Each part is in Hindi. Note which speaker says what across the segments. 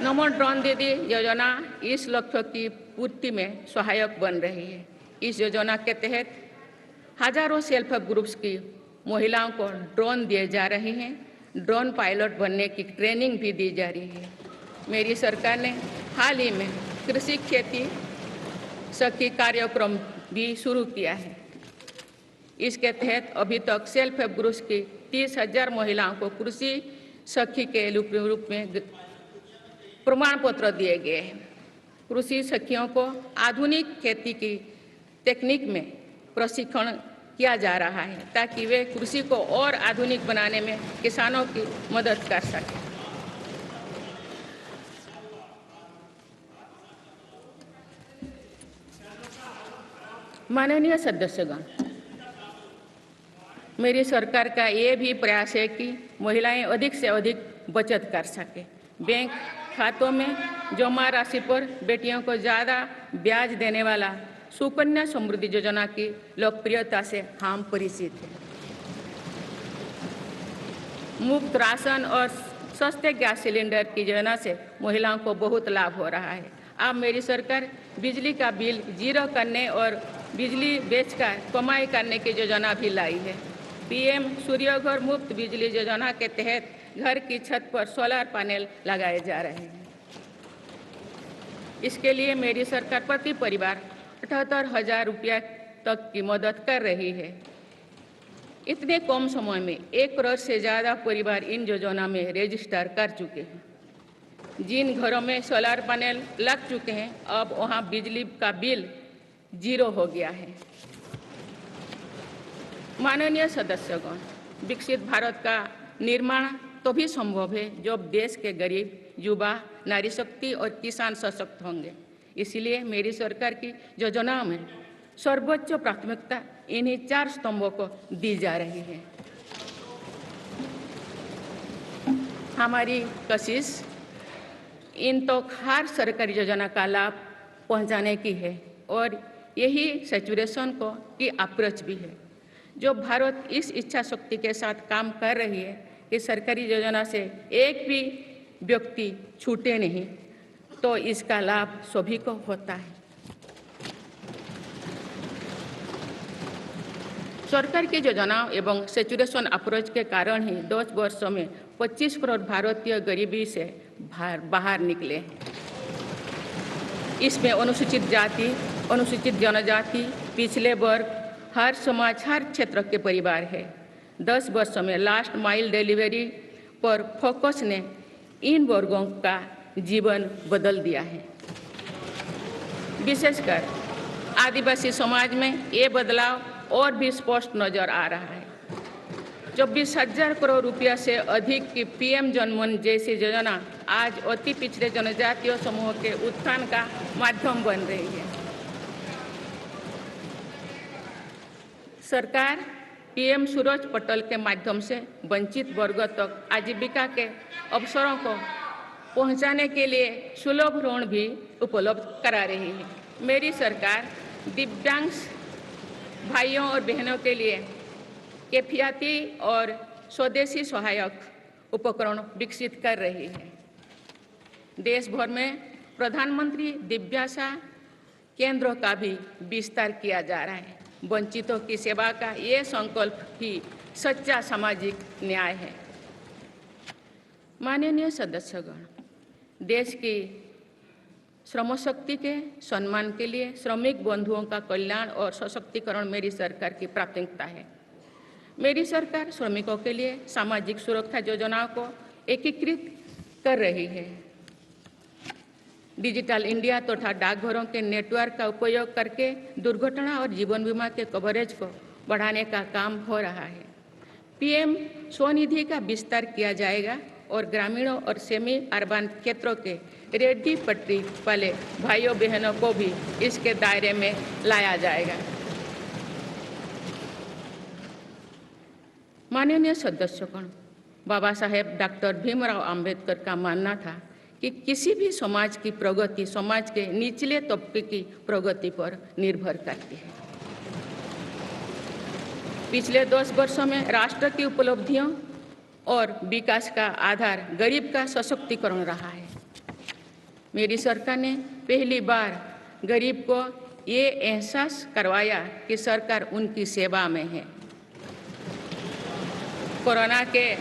Speaker 1: नमो ड्रोन दीदी योजना इस लक्ष्य की पूर्ति में सहायक बन रही है। इस योजना के तहत हजारों सेल्फ हेल्प ग्रुप्स की महिलाओं को ड्रोन दिए जा रहे हैं। ड्रोन पायलट बनने की ट्रेनिंग भी दी जा रही है। मेरी सरकार ने हाल ही में कृषि खेती सखी कार्यक्रम भी शुरू किया है। इसके तहत अभी तक सेल्फ हेल्प ग्रुप्स की 30,000 महिलाओं को कृषि सखी के रूप में प्रमाण पत्र दिए गए हैं। कृषि सखियों को आधुनिक खेती की तकनीक में प्रशिक्षण किया जा रहा है ताकि वे कृषि को और आधुनिक बनाने में किसानों की मदद कर सकें। माननीय सदस्यगण, मेरी सरकार का ये भी प्रयास है कि महिलाएं अधिक से अधिक बचत कर सकें। बैंक खातों में जमा राशि पर बेटियों को ज़्यादा ब्याज देने वाला सुकन्या समृद्धि योजना की लोकप्रियता से हम परिचित हैं। मुफ्त राशन और सस्ते गैस सिलेंडर की योजना से महिलाओं को बहुत लाभ हो रहा है। अब मेरी सरकार बिजली का बिल जीरो करने और बिजली बेचकर कमाई करने की योजना भी लाई है। पीएम सूर्यघर मुफ्त बिजली योजना के तहत घर की छत पर सोलर पैनल लगाए जा रहे हैं। इसके लिए मेरी सरकार प्रति परिवार 78,000 रुपया तक की मदद कर रही है। इतने कम समय में 1 करोड़ से ज़्यादा परिवार इन योजना में रजिस्टर कर चुके हैं। जिन घरों में सोलर पैनल लग चुके हैं, अब वहां बिजली का बिल जीरो हो गया है। माननीय सदस्यगण, विकसित भारत का निर्माण तभी संभव है जब देश के गरीब, युवा, नारी शक्ति और किसान सशक्त होंगे। इसलिए मेरी सरकार की योजनाओं में सर्वोच्च प्राथमिकता इन्हीं 4 स्तंभों को दी जा रही है। हमारी कोशिश इन तो हर सरकारी योजना का लाभ पहुंचाने की है और यही सैचुरेशन को की अप्रोच भी है। जो भारत इस इच्छा शक्ति के साथ काम कर रही है कि सरकारी योजना से एक भी व्यक्ति छूटे नहीं, तो इसका लाभ सभी को होता है। सरकार की योजनाओं एवं सैचुरेशन अप्रोच के कारण ही 10 वर्षों में 25 करोड़ भारतीय गरीबी से बाहर निकले हैं। इसमें अनुसूचित जाति, अनुसूचित जनजाति, पिछले वर्ग, हर समाज, हर क्षेत्र के परिवार है। 10 वर्षों में लास्ट माइल डिलीवरी पर फोकस ने इन वर्गों का जीवन बदल दिया है। विशेषकर आदिवासी समाज में ये बदलाव और भी स्पष्ट नजर आ रहा है। 24,000 करोड़ रुपया से अधिक की पीएम जनमन जैसी योजना आज अति पिछड़े जनजातीय समूह के उत्थान का माध्यम बन रही है। सरकार पीएम सूरज पटल के माध्यम से वंचित वर्गों तक आजीविका के अवसरों को पहुंचाने के लिए सुलभ ऋण भी उपलब्ध करा रही है। मेरी सरकार दिव्यांग भाइयों और बहनों के लिए किफायती और स्वदेशी सहायक उपकरण विकसित कर रही है। देश भर में प्रधानमंत्री दिव्याशा केंद्रों का भी विस्तार किया जा रहा है। वंचितों की सेवा का ये संकल्प ही सच्चा सामाजिक न्याय है। माननीय सदस्यगण, देश की श्रम शक्ति के सम्मान के लिए श्रमिक बंधुओं का कल्याण और सशक्तिकरण मेरी सरकार की प्राथमिकता है। मेरी सरकार श्रमिकों के लिए सामाजिक सुरक्षा योजनाओं को एकीकृत कर रही है। डिजिटल इंडिया तथा डाकघरों के नेटवर्क का उपयोग करके दुर्घटना और जीवन बीमा के कवरेज को बढ़ाने का काम हो रहा है। पीएम स्वनिधि का विस्तार किया जाएगा और ग्रामीणों और सेमी अर्बन क्षेत्रों के रेहड़ी पटरी वाले भाइयों बहनों को भी इसके दायरे में लाया जाएगा। माननीय सदस्यगण, बाबा साहेब डॉक्टर भीमराव अंबेडकर का मानना था कि किसी भी समाज की प्रगति समाज के निचले तबके की प्रगति पर निर्भर करती है। पिछले 10 वर्षों में राष्ट्र की उपलब्धियों और विकास का आधार गरीब का सशक्तिकरण रहा है। मेरी सरकार ने पहली बार गरीब को ये एहसास करवाया कि सरकार उनकी सेवा में है। कोरोना के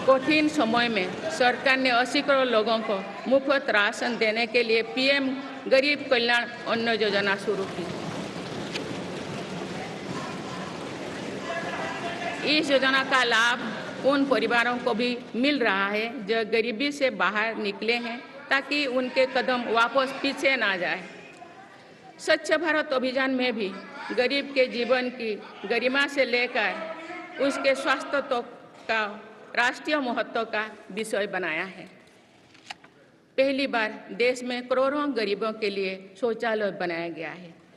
Speaker 1: कठिन समय में सरकार ने 80 करोड़ लोगों को मुफ्त राशन देने के लिए पीएम गरीब कल्याण अन्न योजना शुरू की। इस योजना का लाभ उन परिवारों को भी मिल रहा है जो गरीबी से बाहर निकले हैं, ताकि उनके कदम वापस पीछे ना जाए। स्वच्छ भारत अभियान में भी गरीब के जीवन की गरिमा से लेकर उसके स्वास्थ्य तक का राष्ट्रीय महत्व का विषय बनाया है। पहली बार देश में करोड़ों गरीबों के लिए शौचालय बनाया गया है।